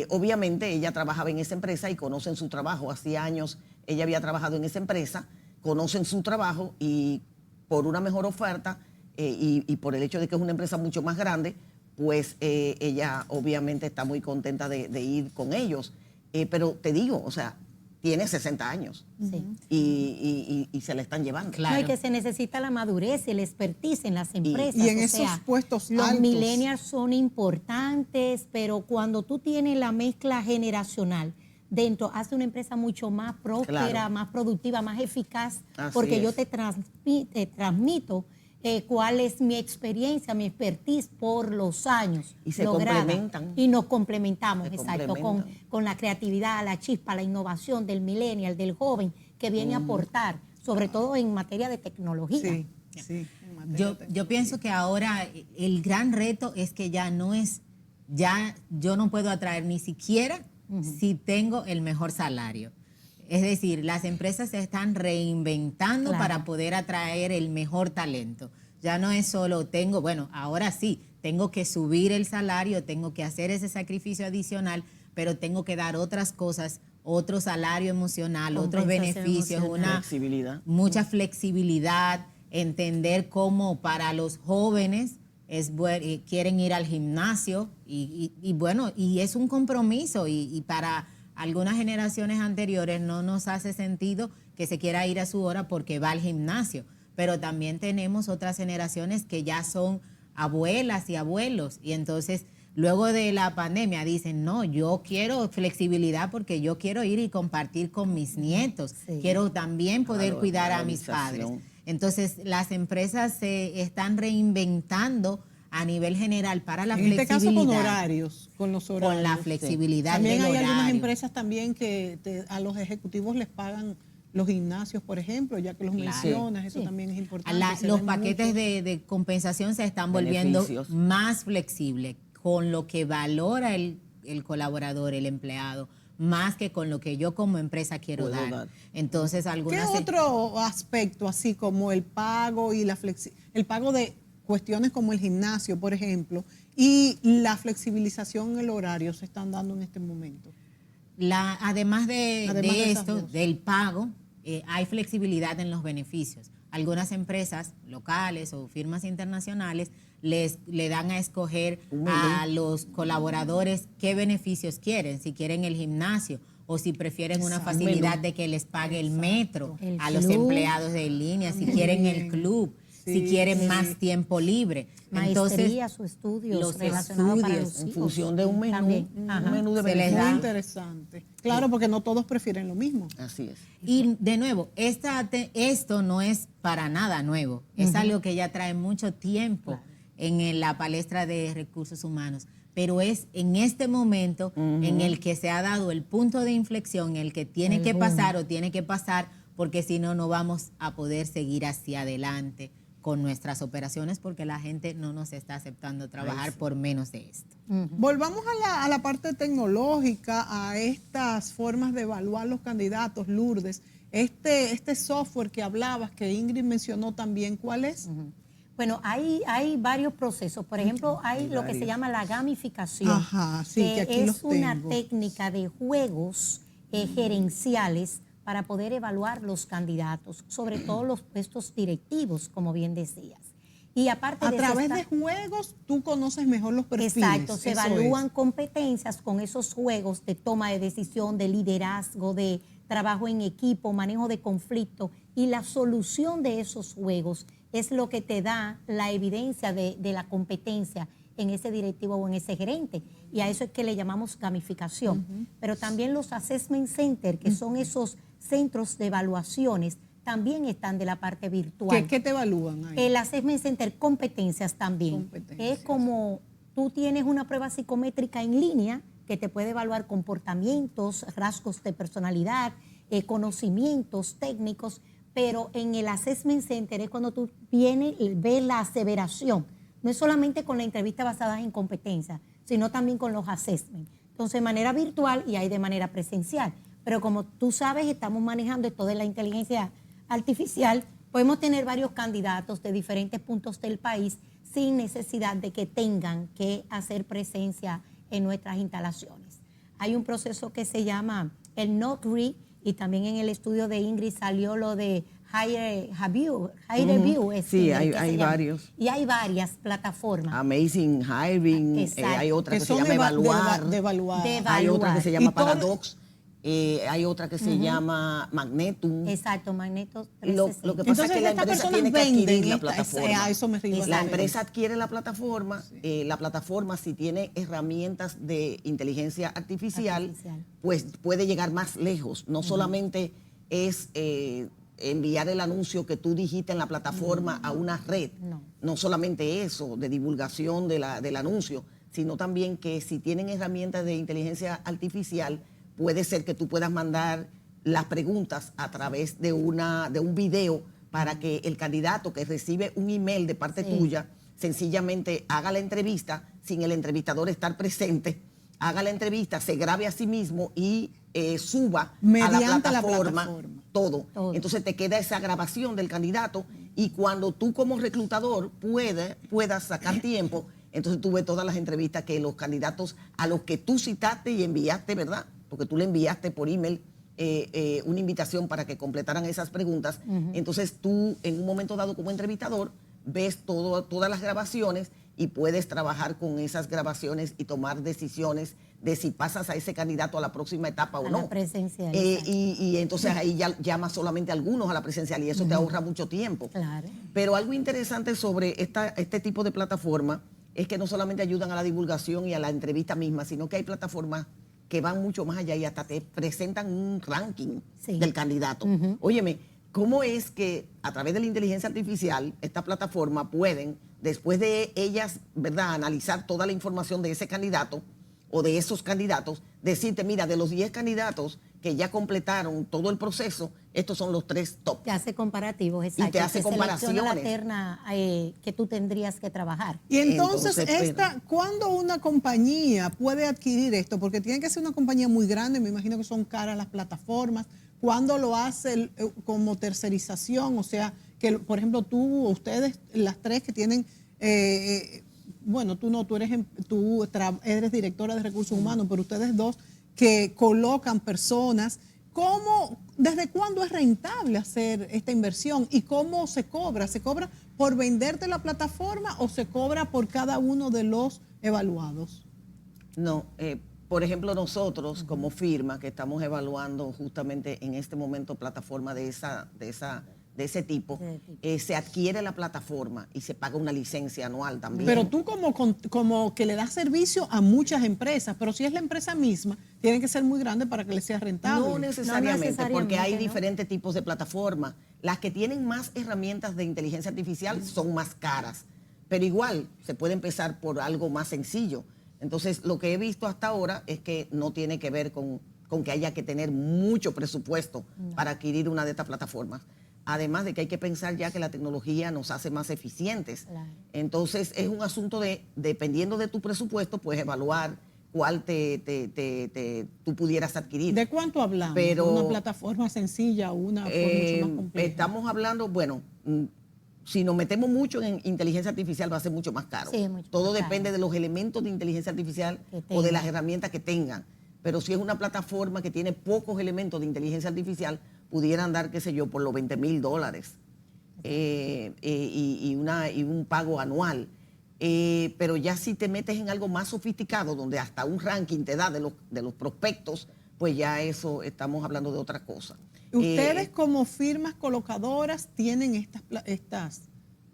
Obviamente ella trabajaba en esa empresa y conocen su trabajo. Hacía años ella había trabajado en esa empresa, conocen su trabajo y por una mejor oferta y por el hecho de que es una empresa mucho más grande, pues ella obviamente está muy contenta de ir con ellos. Pero te digo, o sea, tiene 60 años y se la están llevando. Claro. No, y que se necesita la madurez y el expertise en las empresas. Y en esos puestos los altos. millennials son importantes, pero cuando tú tienes la mezcla generacional dentro, hace una empresa mucho más próspera, más productiva, más eficaz, porque yo te transmito cuál es mi experiencia, mi expertise por los años. Y se complementan. Y nos complementamos, exacto, con la creatividad, la chispa, la innovación del millennial, del joven, que viene a aportar, sobre todo en materia de tecnología. Yo pienso que ahora el gran reto es que ya no es ya yo no puedo atraer ni siquiera si tengo el mejor salario. Es decir, las empresas se están reinventando para poder atraer el mejor talento. Ya no es solo ahora sí, tengo que subir el salario, tengo que hacer ese sacrificio adicional, pero tengo que dar otras cosas, otro salario emocional, otros beneficios, mucha flexibilidad, entender cómo para los jóvenes quieren ir al gimnasio y es un compromiso y para algunas generaciones anteriores no nos hace sentido que se quiera ir a su hora porque va al gimnasio, pero también tenemos otras generaciones que ya son abuelas y abuelos y entonces luego de la pandemia dicen, no, yo quiero flexibilidad porque yo quiero ir y compartir con mis nietos, quiero también poder cuidar a mis padres. Entonces las empresas se están reinventando a nivel general para la flexibilidad. En este caso con horarios, con los horarios. Con la flexibilidad También del hay horario. algunas empresas también que a los ejecutivos les pagan los gimnasios, por ejemplo, ya que los mencionas, eso también es importante. Los paquetes de compensación se están volviendo más flexibles con lo que valora el colaborador, el empleado, más que con lo que yo como empresa quiero dar. Entonces, ¿qué otro aspecto, así como el pago y el pago de cuestiones como el gimnasio, por ejemplo, y la flexibilización en el horario se están dando en este momento? Además de esto, del pago, hay flexibilidad en los beneficios. Algunas empresas locales o firmas internacionales le dan a escoger a los colaboradores qué beneficios quieren, si quieren el gimnasio o si prefieren una facilidad de que les pague el metro a los empleados de línea, si quieren el club, si quieren más tiempo libre. Maestrías o estudios relacionados para los hijos. En función de un menú de beneficios. Muy interesante. Claro, porque no todos prefieren lo mismo. Así es. Y de nuevo, esto no es para nada nuevo. Es algo que ya trae mucho tiempo en la palestra de recursos humanos. Pero es en este momento en el que se ha dado el punto de inflexión, el que tiene que pasar, porque si no, no vamos a poder seguir hacia adelante con nuestras operaciones porque la gente no nos está aceptando trabajar por menos de esto. Volvamos a la parte tecnológica, a estas formas de evaluar los candidatos, Lourdes. Este software que hablabas, que Ingrid mencionó también, ¿cuál es? Bueno, hay varios procesos. Por ejemplo, hay lo que se llama la gamificación. Ajá, sí, que aquí es una técnica de juegos gerenciales para poder evaluar los candidatos, sobre todo los puestos directivos, como bien decías. Y aparte a través de juegos, tú conoces mejor los perfiles. Exacto, se evalúan competencias con esos juegos de toma de decisión, de liderazgo, de trabajo en equipo, manejo de conflicto, y la solución de esos juegos es lo que te da la evidencia de la competencia en ese directivo o en ese gerente. Y a eso es que le llamamos gamificación. Pero también los assessment centers, que son esos centros de evaluaciones, también están de la parte virtual. ¿Qué te evalúan ahí? El assessment center, competencias también. Es como tú tienes una prueba psicométrica en línea que te puede evaluar comportamientos, rasgos de personalidad, conocimientos técnicos, pero en el assessment center es cuando tú ves la aseveración. No es solamente con la entrevista basada en competencia, sino también con los assessments. Entonces, de manera virtual y hay de manera presencial. Pero como tú sabes, estamos manejando esto de la inteligencia artificial, podemos tener varios candidatos de diferentes puntos del país sin necesidad de que tengan que hacer presencia en nuestras instalaciones. Hay un proceso que se llama el NOCRE, y también en el estudio de Ingrid salió lo de HireVue. Sí, hay varios. Y hay varias plataformas. Amazing Hiring, hay otra que se llama Evaluar. Hay otra que se llama Paradox. Hay otra que se llama Magnetum. Exacto, Magnetum. Lo que pasa es que la empresa tiene que adquirir la plataforma. A eso me refiero. La empresa adquiere la plataforma. La plataforma, si tiene herramientas de inteligencia artificial, pues puede llegar más lejos. No solamente es enviar el anuncio que tú dijiste en la plataforma a una red. No solamente eso, de divulgación del anuncio, sino también que si tienen herramientas de inteligencia artificial, puede ser que tú puedas mandar las preguntas a través de un video para que el candidato que recibe un email de parte tuya sencillamente haga la entrevista sin el entrevistador estar presente, haga la entrevista, se grabe a sí mismo y suba mediante a la plataforma, todo. Entonces te queda esa grabación del candidato y cuando tú como reclutador puedas sacar tiempo, entonces tú ves todas las entrevistas que los candidatos a los que tú citaste y enviaste, ¿verdad? Porque tú le enviaste por email una invitación para que completaran esas preguntas. Entonces tú en un momento dado como entrevistador ves todas las grabaciones y puedes trabajar con esas grabaciones y tomar decisiones de si pasas a ese candidato a la próxima etapa o no. La presencial. Y entonces ahí ya llamas solamente a algunos a la presencial y eso te ahorra mucho tiempo. Claro. Pero algo interesante sobre este tipo de plataforma es que no solamente ayudan a la divulgación y a la entrevista misma, sino que hay plataformas que van mucho más allá y hasta te presentan un ranking del candidato. Óyeme, ¿cómo es que a través de la inteligencia artificial esta plataforma pueden, después de ellas, ¿verdad?, analizar toda la información de ese candidato o de esos candidatos, decirte, mira, de los 10 candidatos que ya completaron todo el proceso, estos son los 3 top. Te hace comparativos, exacto. Y te hace comparaciones. La terna que tú tendrías que trabajar. Y entonces ¿cuándo una compañía puede adquirir esto? Porque tiene que ser una compañía muy grande, me imagino que son caras las plataformas. ¿Cuándo lo hace como tercerización? O sea, que por ejemplo ustedes, las 3 que tienen... bueno, tú eres directora de recursos humanos, pero ustedes 2 que colocan personas, ¿desde cuándo es rentable hacer esta inversión y cómo se cobra? ¿Se cobra por venderte la plataforma o se cobra por cada uno de los evaluados? No, por ejemplo, nosotros como firma que estamos evaluando justamente en este momento plataforma de ese tipo, se adquiere la plataforma y se paga una licencia anual también. Pero tú como que le das servicio a muchas empresas, pero si es la empresa misma, tiene que ser muy grande para que le sea rentable. No necesariamente, porque hay diferentes tipos de plataformas. Las que tienen más herramientas de inteligencia artificial son más caras, pero igual se puede empezar por algo más sencillo. Entonces, lo que he visto hasta ahora es que no tiene que ver con que haya que tener mucho presupuesto para adquirir una de estas plataformas. Además de que hay que pensar ya que la tecnología nos hace más eficientes. Claro. Entonces, es un asunto dependiendo de tu presupuesto, pues evaluar cuál tú pudieras adquirir. ¿De cuánto hablamos? Pero, ¿una plataforma sencilla o una mucho más compleja? Estamos hablando, bueno, si nos metemos mucho en inteligencia artificial va a ser mucho más caro. Sí, mucho Todo más depende de los elementos de inteligencia artificial o de las herramientas que tengan. Pero si es una plataforma que tiene pocos elementos de inteligencia artificial, pudieran dar, qué sé yo, por los $20,000 y un pago anual. Pero ya si te metes en algo más sofisticado, donde hasta un ranking te da de los prospectos, pues ya eso estamos hablando de otra cosa. ¿Ustedes como firmas colocadoras tienen estas?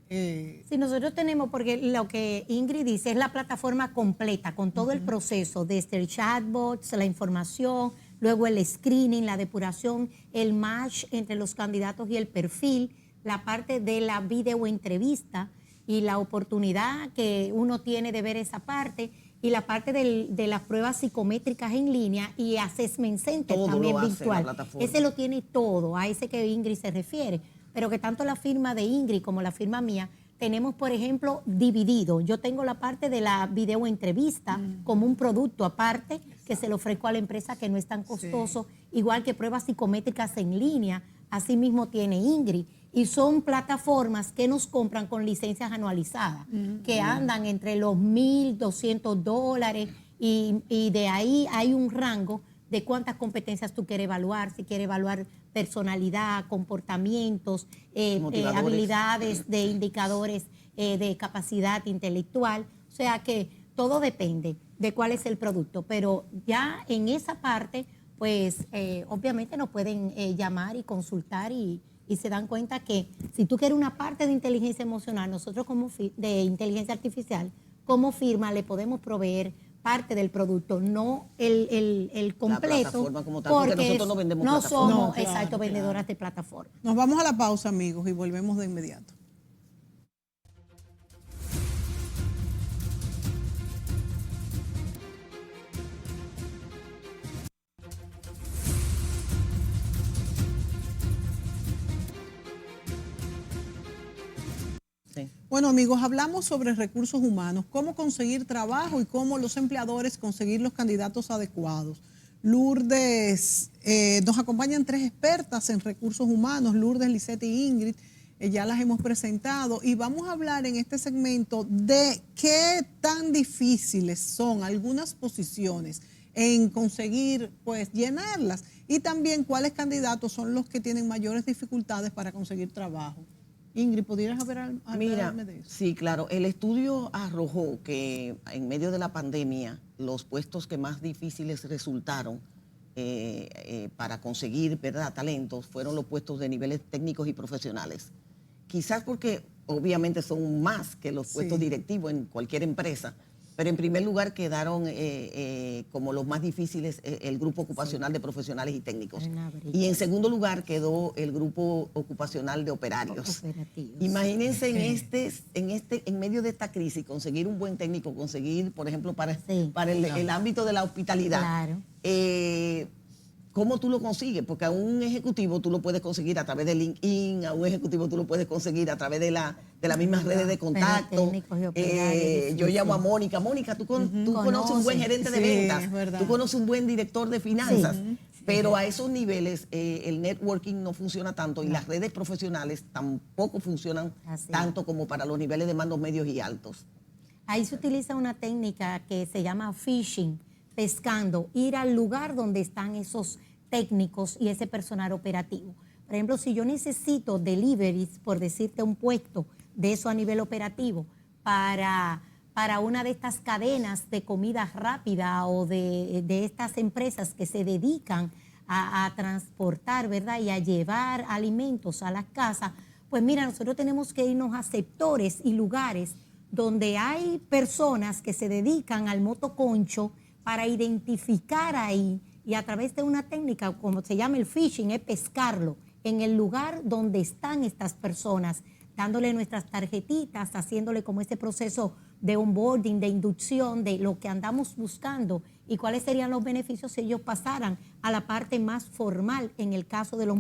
Sí, nosotros tenemos, porque lo que Ingrid dice es la plataforma completa, con todo el proceso, desde el chatbot, la información, luego el screening, la depuración, el match entre los candidatos y el perfil, la parte de la videoentrevista y la oportunidad que uno tiene de ver esa parte, y la parte de las pruebas psicométricas en línea y Assessment Center todo también lo virtual. Hace ese lo tiene todo, a ese que Ingrid se refiere. Pero que tanto la firma de Ingrid como la firma mía tenemos, por ejemplo, dividido. Yo tengo la parte de la videoentrevista como un producto aparte que se le ofrezco a la empresa, que no es tan costoso, igual que pruebas psicométricas en línea, así mismo tiene Ingrid. Y son plataformas que nos compran con licencias anualizadas, que andan entre los $1,200 y de ahí hay un rango de cuántas competencias tú quieres evaluar, si quieres evaluar personalidad, comportamientos, habilidades de indicadores de capacidad intelectual. O sea que todo depende de cuál es el producto, pero ya en esa parte, pues obviamente nos pueden llamar y consultar y se dan cuenta que si tú quieres una parte de inteligencia emocional, nosotros de inteligencia artificial, como firma le podemos proveer parte del producto, no el completo. La plataforma como tal, porque nosotros no vendemos plataformas. No somos, exacto, vendedoras de plataforma. Nos vamos a la pausa, amigos, y volvemos de inmediato. Bueno, amigos, hablamos sobre recursos humanos, cómo conseguir trabajo y cómo los empleadores conseguir los candidatos adecuados. Lourdes, nos acompañan 3 expertas en recursos humanos, Lourdes, Lisette y Ingrid, ya las hemos presentado y vamos a hablar en este segmento de qué tan difíciles son algunas posiciones en conseguir, pues, llenarlas y también cuáles candidatos son los que tienen mayores dificultades para conseguir trabajo. Ingrid, ¿pudieras hablarme de eso? Sí, claro. El estudio arrojó que en medio de la pandemia los puestos que más difíciles resultaron para conseguir, ¿verdad?, talentos fueron los puestos de niveles técnicos y profesionales. Quizás porque obviamente son más que los puestos directivos en cualquier empresa, pero en primer lugar quedaron como los más difíciles el grupo ocupacional de profesionales y técnicos. Y en segundo lugar quedó el grupo ocupacional de operarios. Imagínense en medio de esta crisis, conseguir un buen técnico, conseguir, por ejemplo, para el ámbito de la hospitalidad. Claro. ¿Cómo tú lo consigues? Porque a un ejecutivo tú lo puedes conseguir a través de LinkedIn, a un ejecutivo tú lo puedes conseguir a través de las mismas redes de contacto. Yo llamo a Mónica. Mónica, tú conoces un buen gerente de ventas, tú conoces un buen director de finanzas, pero a esos niveles el networking no funciona tanto y las redes profesionales tampoco funcionan tanto como para los niveles de mandos medios y altos. Ahí se utiliza una técnica que se llama phishing, pescando, ir al lugar donde están esos técnicos y ese personal operativo. Por ejemplo, si yo necesito deliveries, por decirte un puesto de eso a nivel operativo, para una de estas cadenas de comida rápida o de estas empresas que se dedican a transportar, ¿verdad?, y a llevar alimentos a las casas, pues mira, nosotros tenemos que irnos a sectores y lugares donde hay personas que se dedican al motoconcho para identificar ahí y a través de una técnica, como se llama el phishing, es pescarlo en el lugar donde están estas personas, dándole nuestras tarjetitas, haciéndole como este proceso de onboarding, de inducción, de lo que andamos buscando y cuáles serían los beneficios si ellos pasaran a la parte más formal en el caso de los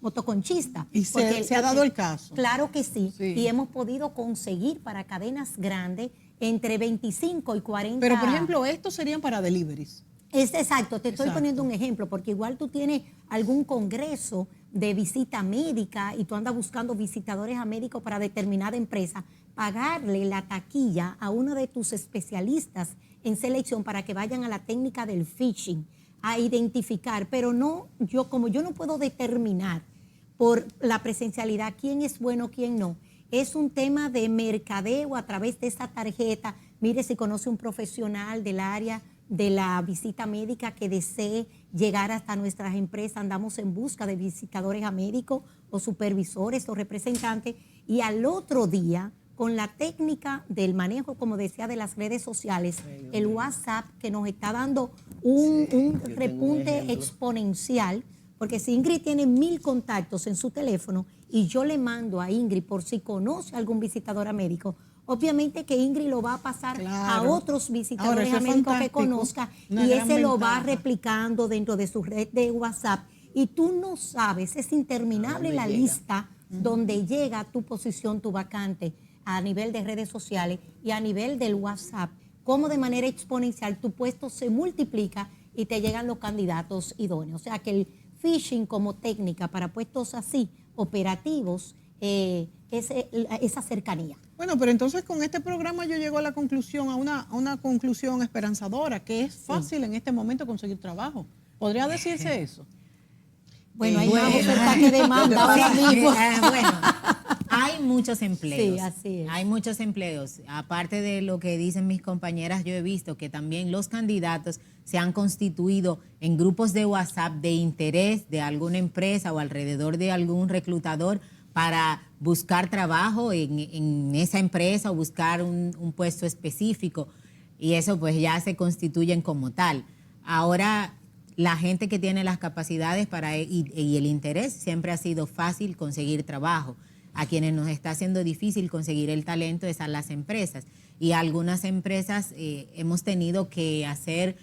motoconchistas. ¿Y se ha dado el caso? Claro que sí, y hemos podido conseguir para cadenas grandes entre 25 y 40. Pero, por ejemplo, estos serían para deliveries. Es exacto, te estoy poniendo un ejemplo, porque igual tú tienes algún congreso de visita médica y tú andas buscando visitadores a médicos para determinada empresa, pagarle la taquilla a uno de tus especialistas en selección para que vayan a la técnica del phishing, a identificar, pero no, como yo no puedo determinar por la presencialidad quién es bueno, quién no. Es un tema de mercadeo a través de esa tarjeta. Mire, si conoce un profesional del área de la visita médica que desee llegar hasta nuestras empresas, andamos en busca de visitadores a médicos o supervisores o representantes y al otro día, con la técnica del manejo, como decía, de las redes sociales, el WhatsApp que nos está dando un repunte exponencial, porque si Ingrid tiene 1000 contactos en su teléfono y yo le mando a Ingrid por si conoce a algún visitador a médico, obviamente que Ingrid lo va a pasar a otros visitadores a médicos que conozca y ese lo va replicando dentro de su red de WhatsApp. Y tú no sabes, es interminable la lista donde llega tu posición, tu vacante a nivel de redes sociales y a nivel del WhatsApp, cómo de manera exponencial tu puesto se multiplica y te llegan los candidatos idóneos. O sea que el phishing como técnica para puestos así, operativos, esa cercanía. Bueno, pero entonces con este programa yo llego a la conclusión, a una conclusión esperanzadora, que es fácil en este momento conseguir trabajo. ¿Podría decirse eso? Bueno, hay más oferta que demanda ahora mismo. Bueno, hay muchos empleos. Sí, así es. Hay muchos empleos. Aparte de lo que dicen mis compañeras, yo he visto que también los candidatos se han constituido en grupos de WhatsApp de interés de alguna empresa o alrededor de algún reclutador para buscar trabajo en esa empresa o buscar un puesto específico. Y eso pues ya se constituyen como tal. Ahora, la gente que tiene las capacidades y el interés, siempre ha sido fácil conseguir trabajo. A quienes nos está haciendo difícil conseguir el talento es a las empresas. Y algunas empresas hemos tenido que hacer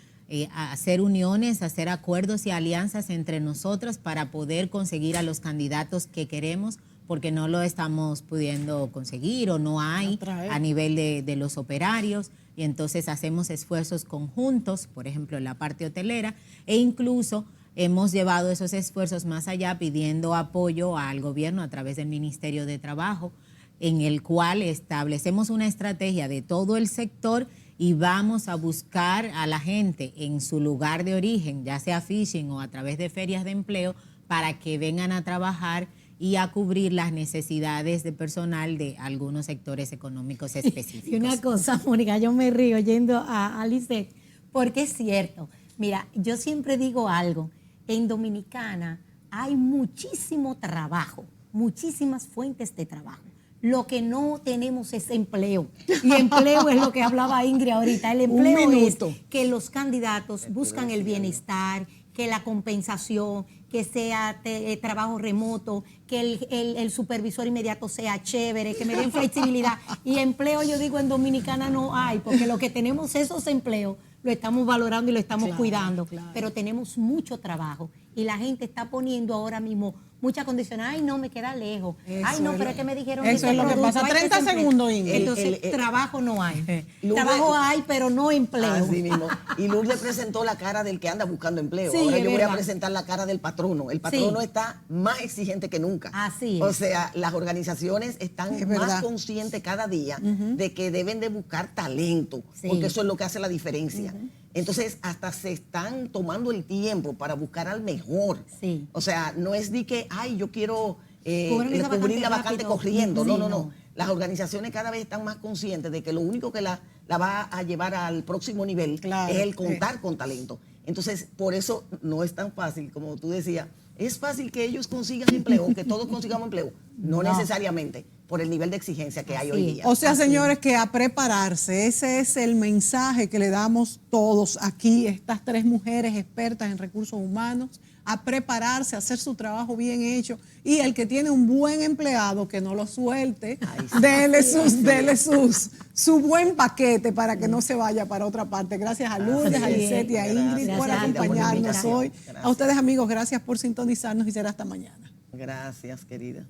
uniones, hacer acuerdos y alianzas entre nosotros para poder conseguir a los candidatos que queremos porque no lo estamos pudiendo conseguir o no hay a nivel de los operarios, y entonces hacemos esfuerzos conjuntos, por ejemplo, en la parte hotelera, e incluso hemos llevado esos esfuerzos más allá pidiendo apoyo al gobierno a través del Ministerio de Trabajo, en el cual establecemos una estrategia de todo el sector y vamos a buscar a la gente en su lugar de origen, ya sea fishing o a través de ferias de empleo, para que vengan a trabajar y a cubrir las necesidades de personal de algunos sectores económicos específicos. Y una cosa, Mónica, yo me río yendo a Lisette, porque es cierto. Mira, yo siempre digo algo, en Dominicana hay muchísimo trabajo, muchísimas fuentes de trabajo. Lo que no tenemos es empleo. Y empleo es lo que hablaba Ingrid ahorita. El empleo es que los candidatos buscan el bienestar, que la compensación, que sea trabajo remoto, que el supervisor inmediato sea chévere, que me den flexibilidad. Y empleo, yo digo, en Dominicana no hay, porque lo que tenemos esos empleos lo estamos valorando y lo estamos cuidando. Pero tenemos mucho trabajo y la gente está poniendo ahora mismo muchas condiciones. Ay, no, me queda lejos. Ay, no, pero es que me dijeron que eso es lo que pasa. 30 segundos, Ingrid. Entonces, trabajo no hay. Trabajo hay, pero no empleo. Así mismo. Y Lourdes presentó la cara del que anda buscando empleo. Sí, ahora yo voy verdad. a presentar la cara del patrono. El patrono está más exigente que nunca. Así es. O sea, las organizaciones están más conscientes cada día de que deben de buscar talento, porque eso es lo que hace la diferencia. Entonces, hasta se están tomando el tiempo para buscar al mejor. Sí. O sea, no es de que, ay, yo quiero cubrir la vacante rápido. corriendo. Sí, No. Las organizaciones cada vez están más conscientes de que lo único que la va a llevar al próximo nivel es el contar con talento. Entonces, por eso no es tan fácil, como tú decías. ¿Es fácil que ellos consigan empleo, que todos consigamos empleo? No necesariamente, por el nivel de exigencia que hay hoy día. O sea, señores, que a prepararse, ese es el mensaje que le damos todos aquí, estas tres mujeres expertas en recursos humanos, a prepararse, a hacer su trabajo bien hecho, y el que tiene un buen empleado, que no lo suelte, dele su buen paquete para que no se vaya para otra parte. Gracias a Lourdes, a Lisette y a Ingrid por acompañarnos hoy. A ustedes, amigos, gracias por sintonizarnos y será hasta mañana. Gracias, querida.